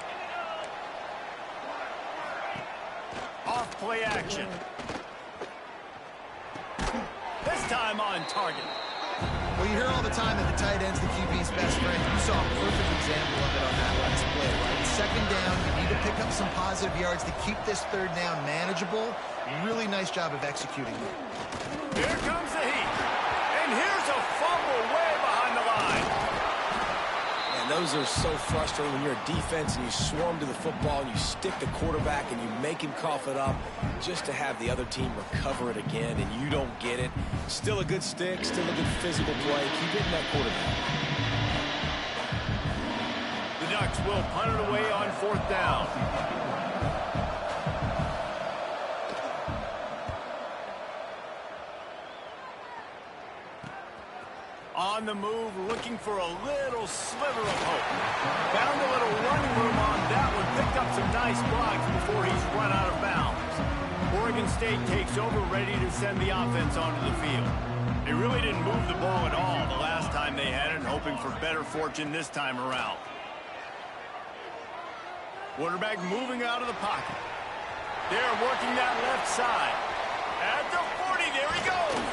Off play action. This time on target. Well, you hear all the time that the tight end's the QB's best friend. You saw a perfect example of it on that last play, right? 2nd down, you need to pick up some positive yards to keep this 3rd down manageable. Really nice job of executing it. Here comes the heat. And here's a fumble way behind the line. And those are so frustrating when you're a defense and you swarm to the football and you stick the quarterback and you make him cough it up just to have the other team recover it again, and you don't get it. Still a good stick, still a good physical play. Keep hitting that quarterback. The Ducks will punt it away on 4th down. On on the move, looking for a little sliver of hope. Found a little running room on that one. Picked up some nice blocks before he's run out of bounds. Oregon State takes over, ready to send the offense onto the field. They really didn't move the ball at all the last time they had it, hoping for better fortune this time around. Quarterback moving out of the pocket. They're working that left side. At the 40, there he goes.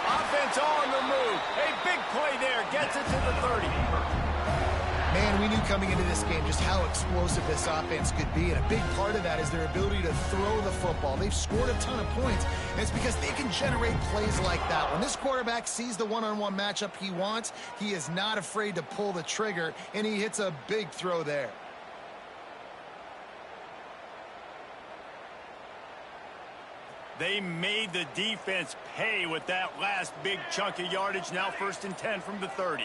Offense on the move. A big play there, gets it to the 30. Man, we knew coming into this game just how explosive this offense could be, and a big part of that is their ability to throw the football. They've scored a ton of points, and it's because they can generate plays like that. When this quarterback sees the one-on-one matchup he wants, he is not afraid to pull the trigger, and he hits a big throw there. They made the defense pay with that last big chunk of yardage. Now 1st and 10 from the 30.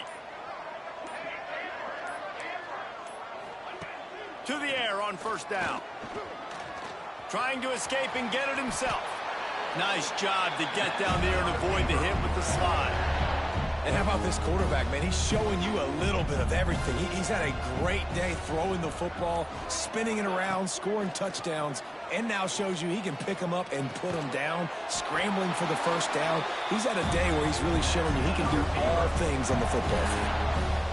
To the air on 1st down. Trying to escape and get it himself. Nice job to get down there and avoid the hit with the slide. And how about this quarterback, man? He's showing you a little bit of everything. He's had a great day throwing the football, spinning it around, scoring touchdowns, and now shows you he can pick them up and put them down, scrambling for the 1st down. He's had a day where he's really showing you he can do all things on the football field.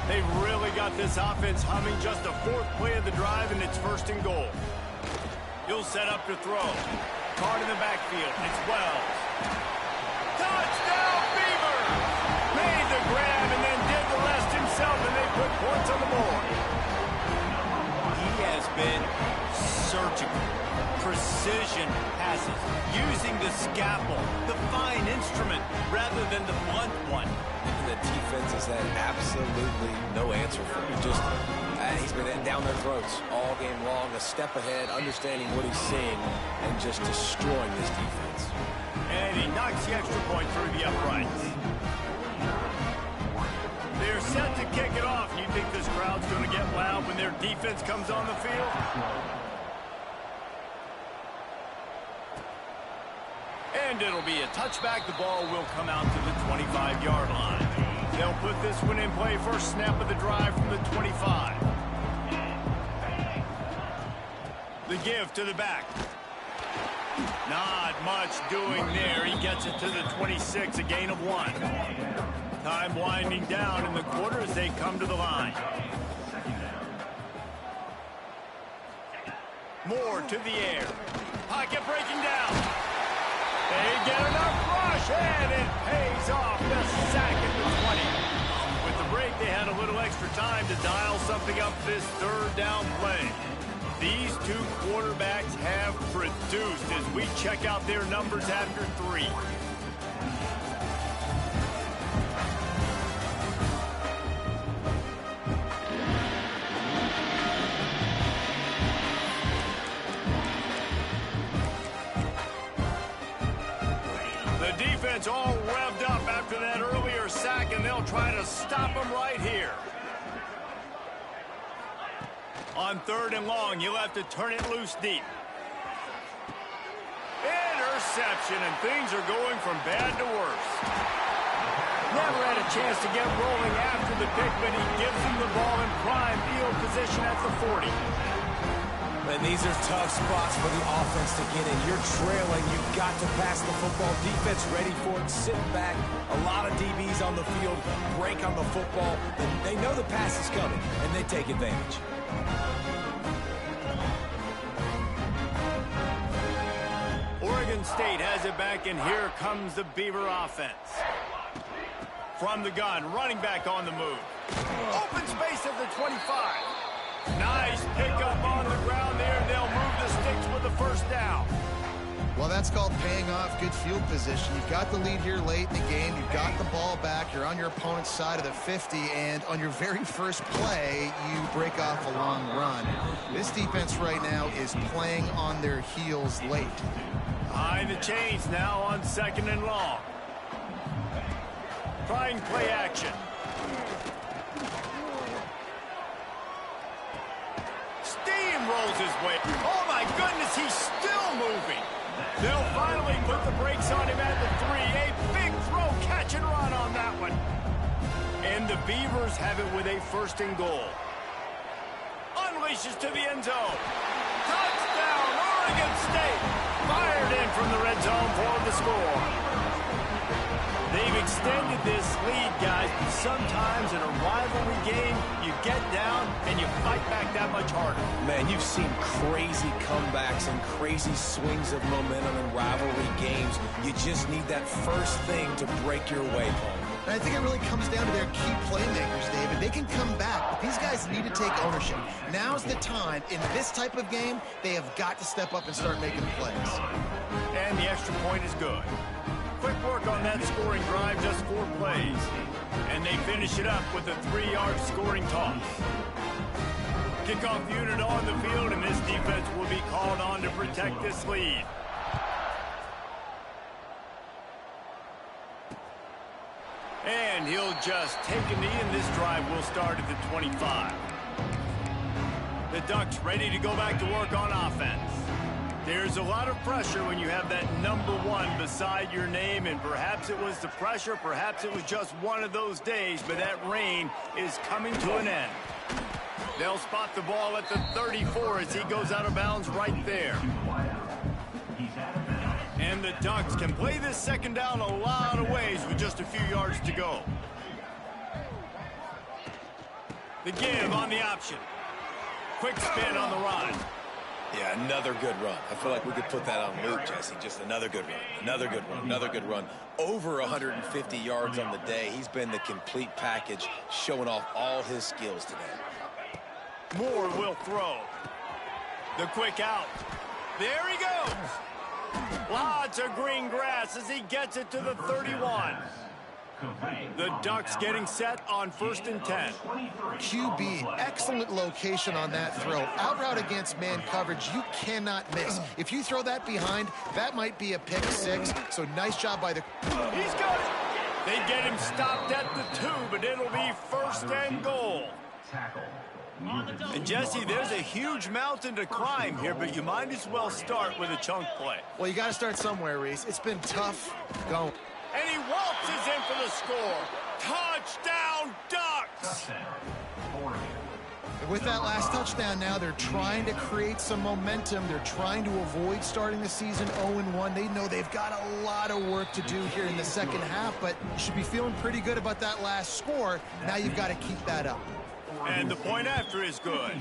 They've really got this offense humming. Just a 4th play of the drive, and it's 1st and goal. He'll set up to throw. Card in the backfield. It's Wells. Touchdown, Beavers! Made the grab and then did the rest himself, and they put points on the board. He has been surgical. Precision passes, using the scalpel, the fine instrument, rather than the blunt one. And the defense has had absolutely no answer for him. He's been down their throats all game long, a step ahead, understanding what he's seeing, and just destroying this defense. And he knocks the extra point through the uprights. They're set to kick it off. You think this crowd's going to get loud when their defense comes on the field? And it'll be a touchback. The ball will come out to the 25-yard line. They'll put this one in play. First snap of the drive from the 25. The give to the back. Not much doing there. He gets it to the 26, a gain of 1. Time winding down in the quarter as they come to the line. More to the air. Pocket breaking down. They get enough rush, and it pays off. The sack at the 20. With the break, they had a little extra time to dial something up this 3rd down play. These two quarterbacks have produced as we check out their numbers after 3. Defense all revved up after that earlier sack, and they'll try to stop him right here. On 3rd and long, you'll have to turn it loose deep. Interception, and things are going from bad to worse. Never had a chance to get rolling after the pick, but he gives him the ball in prime field position at the 40. And these are tough spots for the offense to get in. You're trailing. You've got to pass the football. Defense ready for it. Sitting back. A lot of DBs on the field. Break on the football. They know the pass is coming, and they take advantage. Oregon State has it back, and here comes the Beaver offense. From the gun, running back on the move. Open space at the 25. Nice pickup on the ground there. They'll move the sticks with the 1st down. Well, that's called paying off good field position. You've got the lead here late in the game. You've got the ball back. You're on your opponent's side of the 50, and on your very first play, you break off a long run. This defense right now is playing on their heels late. High the chains now on 2nd and long. Trying play action. Steamrolls his way. Oh, my goodness, he's still moving. They'll finally put the brakes on him at the 3. A big throw, catch and run on that one. And the Beavers have it with a 1st and goal. Unleashes to the end zone. Touchdown, Oregon State. Fired in from the red zone for the score. They've extended this lead, guys, but sometimes in a rivalry game, you get down and you fight back that much harder. Man, you've seen crazy comebacks and crazy swings of momentum in rivalry games. You just need that first thing to break your way, Paul. And I think it really comes down to their key playmakers, David. They can come back, but these guys need to take ownership. Now's the time. In this type of game, they have got to step up and start making plays. And the extra point is good. Quick work on that scoring drive, just 4 plays. And they finish it up with a 3-yard scoring toss. Kickoff unit on the field, and this defense will be called on to protect this lead. And he'll just take a knee, and this drive will start at the 25. The Ducks ready to go back to work on offense. There's a lot of pressure when you have that number 1 beside your name, and perhaps it was the pressure, perhaps it was just one of those days, but that reign is coming to an end. They'll spot the ball at the 34 as he goes out of bounds right there. And the Ducks can play this 2nd down a lot of ways with just a few yards to go. The give on the option. Quick spin on the run. Yeah, another good run. I feel like we could put that on loop, Jesse. Just another good run, another good run, another good run. Over 150 yards on the day. He's been the complete package, showing off all his skills today. Moore will throw. The quick out. There he goes. Lots of green grass as he gets it to the 31. The Ducks getting set on 1st and 10. QB, excellent location on that throw. Out route against man coverage, you cannot miss. If you throw that behind, that might be a pick 6. So nice job by the... He's got it. They get him stopped at the 2, but it'll be 1st and goal. And Jesse, there's a huge mountain to climb here, but you might as well start with a chunk play. Well, you got to start somewhere, Reese. It's been tough going. And he waltzes in for the score. Touchdown, Ducks! And with that last touchdown now, they're trying to create some momentum. They're trying to avoid starting the season 0-1. They know they've got a lot of work to do here in the 2nd half, but you should be feeling pretty good about that last score. Now you've got to keep that up. And the point after is good.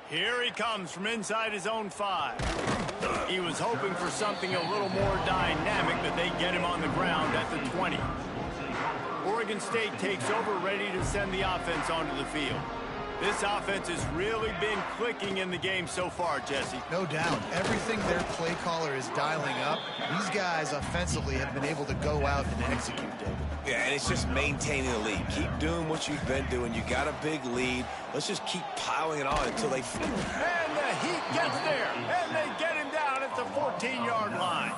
Here he comes from inside his own 5. He was hoping for something a little more dynamic, but they get him on the ground at the 20. Oregon State takes over, ready to send the offense onto the field. This offense has really been clicking in the game so far, Jesse. No doubt. Everything their play caller is dialing up, these guys offensively have been able to go out and execute, David. Yeah, and it's just maintaining the lead. Keep doing what you've been doing. You got a big lead. Let's just keep piling it on until they... And the Heat gets there, and they get him down at the 14-yard line.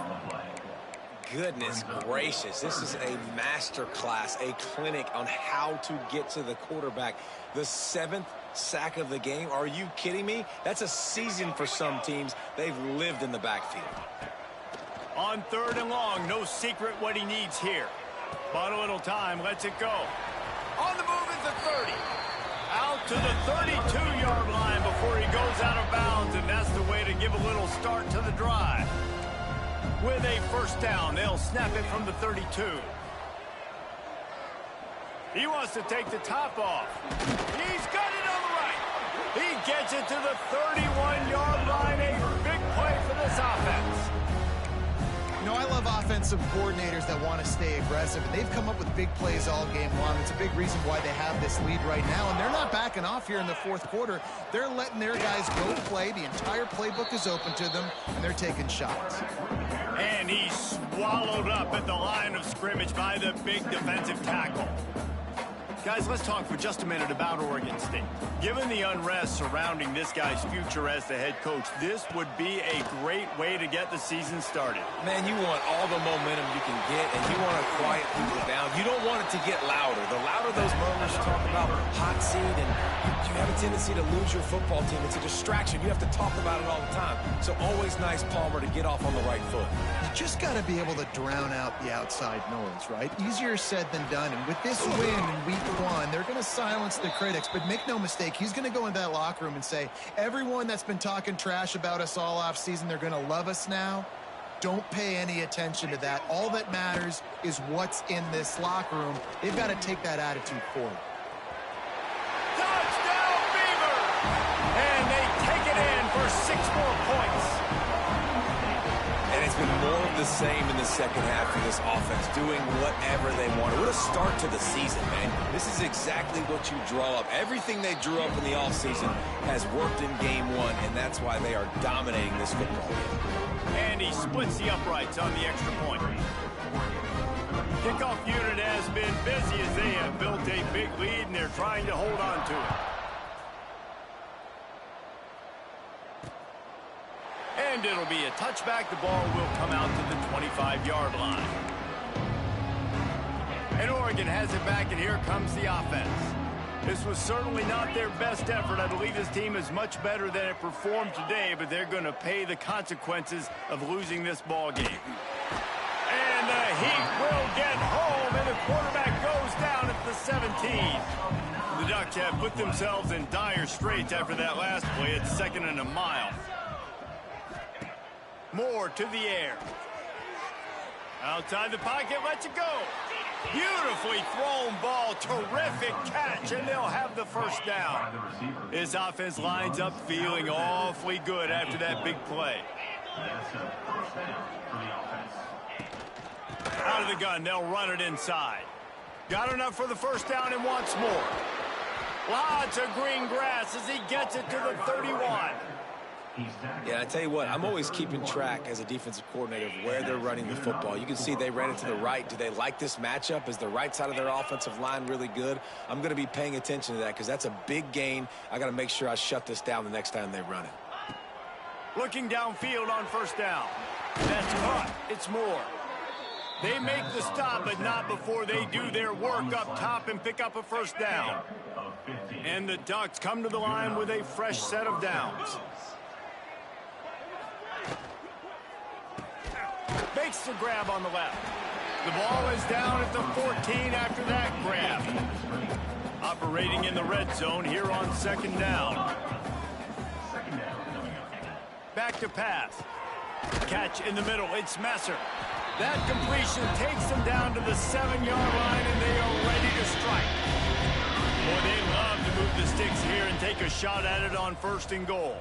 Goodness gracious, this is a master class, a clinic on how to get to the quarterback. The 7th sack of the game. Are you kidding me? That's a season for some teams. They've lived in the backfield. On 3rd and long, no secret what he needs here. But a little time, lets it go. On the move at the 30. Out to the 32-yard line before he goes out of bounds, and that's the way to give a little start to the drive. With a 1st down, they'll snap it from the 32. He wants to take the top off. He's got it on the right. He gets it to the 31-yard line. A big play for this offense. You know, I love offensive coordinators that want to stay aggressive, and they've come up with big plays all game long. It's a big reason why they have this lead right now, and they're not backing off here in the 4th quarter. They're letting their guys go play. The entire playbook is open to them, and they're taking shots. And he's swallowed up at the line of scrimmage by the big defensive tackle. Guys, let's talk for just a minute about Oregon State. Given the unrest surrounding this guy's future as the head coach, this would be a great way to get the season started. Man, you want all the momentum you can get, and you want to quiet people down. You don't want it to get louder. The louder those murmurs talk about hot seat, and you have a tendency to lose your football team. It's a distraction. You have to talk about it all the time. So always nice, Palmer, to get off on the right foot. You just got to be able to drown out the outside noise, right? Easier said than done. And with this win in week 1, they're going to silence the critics. But make no mistake, he's going to go into that locker room and say, everyone that's been talking trash about us all off season, they're going to love us now. Don't pay any attention to that. All that matters is what's in this locker room. They've got to take that attitude forward. Touchdown, Beavers! And they take it in for 6 more points. And it's been more of the same in the second half for this offense, doing whatever they wanted. What a start to the season, man. This is exactly what you draw up. Everything they drew up in the offseason has worked in game 1, and that's why they are dominating this football game. And he splits the uprights on the extra point. Kickoff unit has been busy as they have built a big lead, and they're trying to hold on to it. And it'll be a touchback. The ball will come out to the 25-yard line. And Oregon has it back, and here comes the offense. This was certainly not their best effort. I believe this team is much better than it performed today, but they're going to pay the consequences of losing this ball game. And the Heat will get home, and the quarterback goes down at the 17. The Ducks have put themselves in dire straits after that last play. It's 2nd and a mile. Moore to the air. Outside the pocket, lets it go. Beautifully thrown ball, terrific catch, and they'll have the first down. His offense lines up feeling awfully good after that big play. Out of the gun, they'll run it inside. Got enough for the first down and wants more. Lots of green grass as he gets it to the 31. Yeah, I tell you what, I'm always keeping track as a defensive coordinator of where they're running the football. You can see they ran it to the right. Do they like this matchup? Is the right side of their offensive line really good? I'm going to be paying attention to that because that's a big gain. I got to make sure I shut this down the next time they run it. Looking downfield on first down. That's caught. It's Moore. They make the stop, but not before they do their work up top and pick up a first down. And the Ducks come to the line with a fresh set of downs. Makes the grab on the left. The ball is down at the 14 after that grab. Operating in the red zone here on 2nd down. Back to pass. Catch in the middle. It's Messer. That completion takes them down to the 7-yard line, and they are ready to strike. Boy, they love to move the sticks here and take a shot at it on 1st and goal.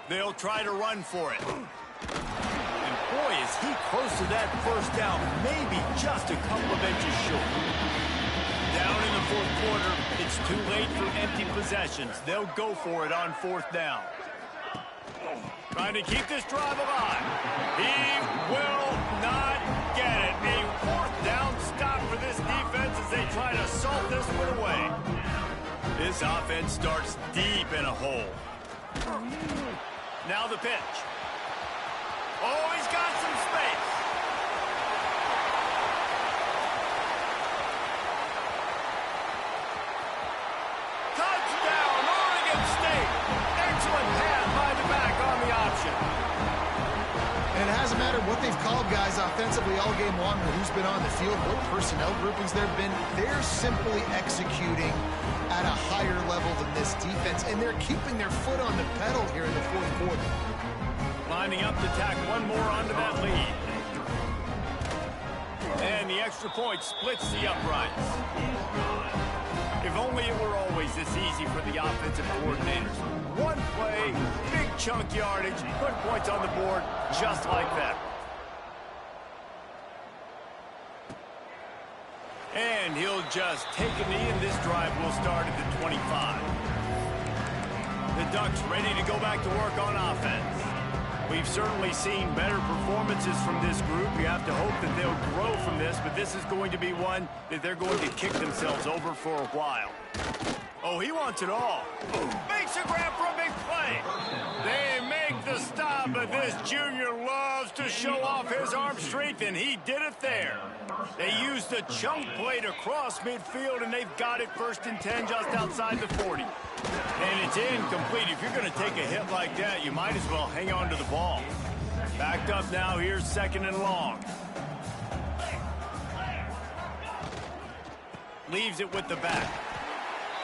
They'll try to run for it. And boy, is he close to that first down, maybe just a couple of inches short. Down in the 4th quarter, it's too late for empty possessions. They'll go for it on 4th down. Trying to keep this drive alive. He will not get it. A 4th down stop for this defense as they try to salt this one away. This offense starts deep in a hole. Now the pitch. Oh, he's got some space. Touchdown, Oregon State. Excellent pass by the back on the option. And it hasn't mattered what they've called guys offensively all game long or who's been on the field, what personnel groupings there have been. They're simply executing at a higher level than this defense, and they're keeping their foot on the pedal here in the 4th quarter. Lining up to tack one more onto that lead. And the extra point splits the uprights. If only it were always this easy for the offensive coordinators. One play, big chunk yardage, put points on the board just like that. And he'll just take a knee, and this drive will start at the 25. The Ducks ready to go back to work on offense. We've certainly seen better performances from this group. You have to hope that they'll grow from this, but this is going to be one that they're going to kick themselves over for a while. Oh, he wants it all. Makes a grab for a big play. They make the stop, but this junior loves to show off his arm strength, and he did it there. They used a chunk play to cross midfield, and they've got it 1st and 10 just outside the 40. And it's incomplete. If you're going to take a hit like that, you might as well hang on to the ball. Backed up now. Here's 2nd and long. Leaves it with the back.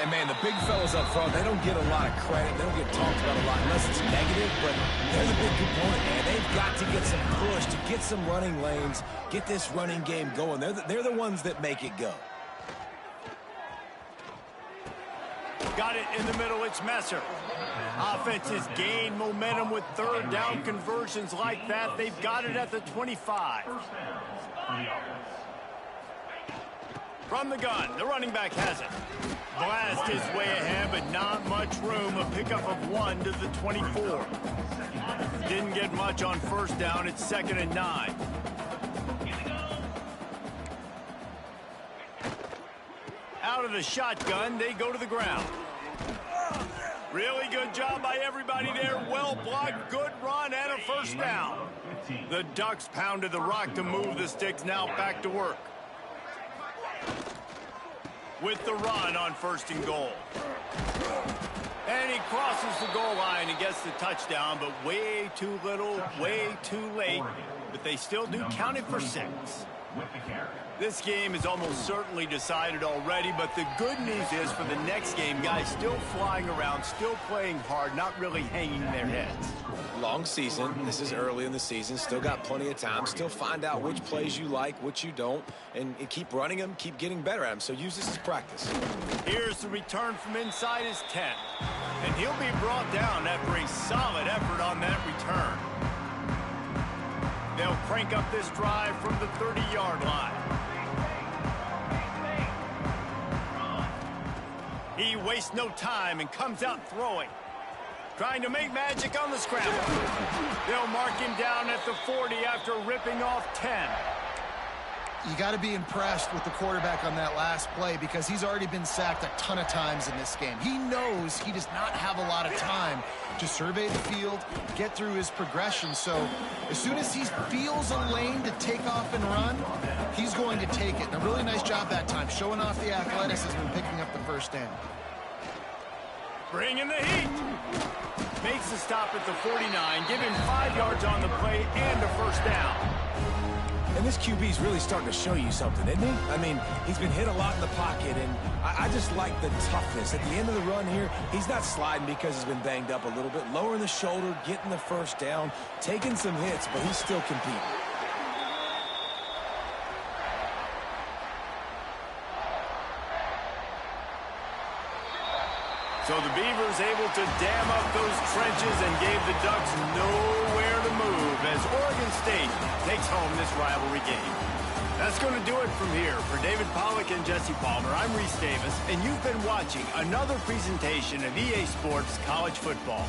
And, man, the big fellas up front, they don't get a lot of credit. They don't get talked about a lot unless it's negative, but they're the big component, man. They've got to get some push, to get some running lanes, get this running game going. They're the ones that make it go. Got it in the middle. It's Messer. Offense has gained momentum with 3rd down conversions like that. They've got it at the 25. From the gun, the running back has it. Blast his way ahead, but not much room. A pickup of 1 to the 24. Didn't get much on 1st down. It's 2nd and 9. Out of the shotgun, they go to the ground. Really good job by everybody there. Well blocked, good run, and a 1st down. The Ducks pounded the rock to move the sticks. Now back to work. With the run on 1st and goal. And he crosses the goal line and gets the touchdown, but way too little, way too late. But they still do count it for 6. This game is almost certainly decided already, but the good news is for the next game, guys still flying around, still playing hard, not really hanging their heads. Long season. This is early in the season. Still got plenty of time. Still find out which plays you like, which you don't, and keep running them, keep getting better at them. So use this as practice. Here's the return from inside his 10. And he'll be brought down after a solid effort on that return. They'll crank up this drive from the 30-yard line. He wastes no time and comes out throwing. Trying to make magic on the scramble. They'll mark him down at the 40 after ripping off 10. You got to be impressed with the quarterback on that last play because he's already been sacked a ton of times in this game. He knows he does not have a lot of time to survey the field, get through his progression. So as soon as he feels a lane to take off and run, he's going to take it. And a really nice job that time, showing off the athleticism and picking up the 1st down. Bringing the heat. Makes the stop at the 49, giving 5 yards on the play and a 1st down. And this QB's really starting to show you something, isn't he? I mean, he's been hit a lot in the pocket, and I just like the toughness. At the end of the run here, he's not sliding because he's been banged up a little bit. Lowering the shoulder, getting the 1st down, taking some hits, but he's still competing. So the Beavers able to dam up those trenches and gave the Ducks nowhere to move as Oregon State takes home this rivalry game. That's going to do it from here. For David Pollack and Jesse Palmer, I'm Reese Davis, and you've been watching another presentation of EA Sports College Football.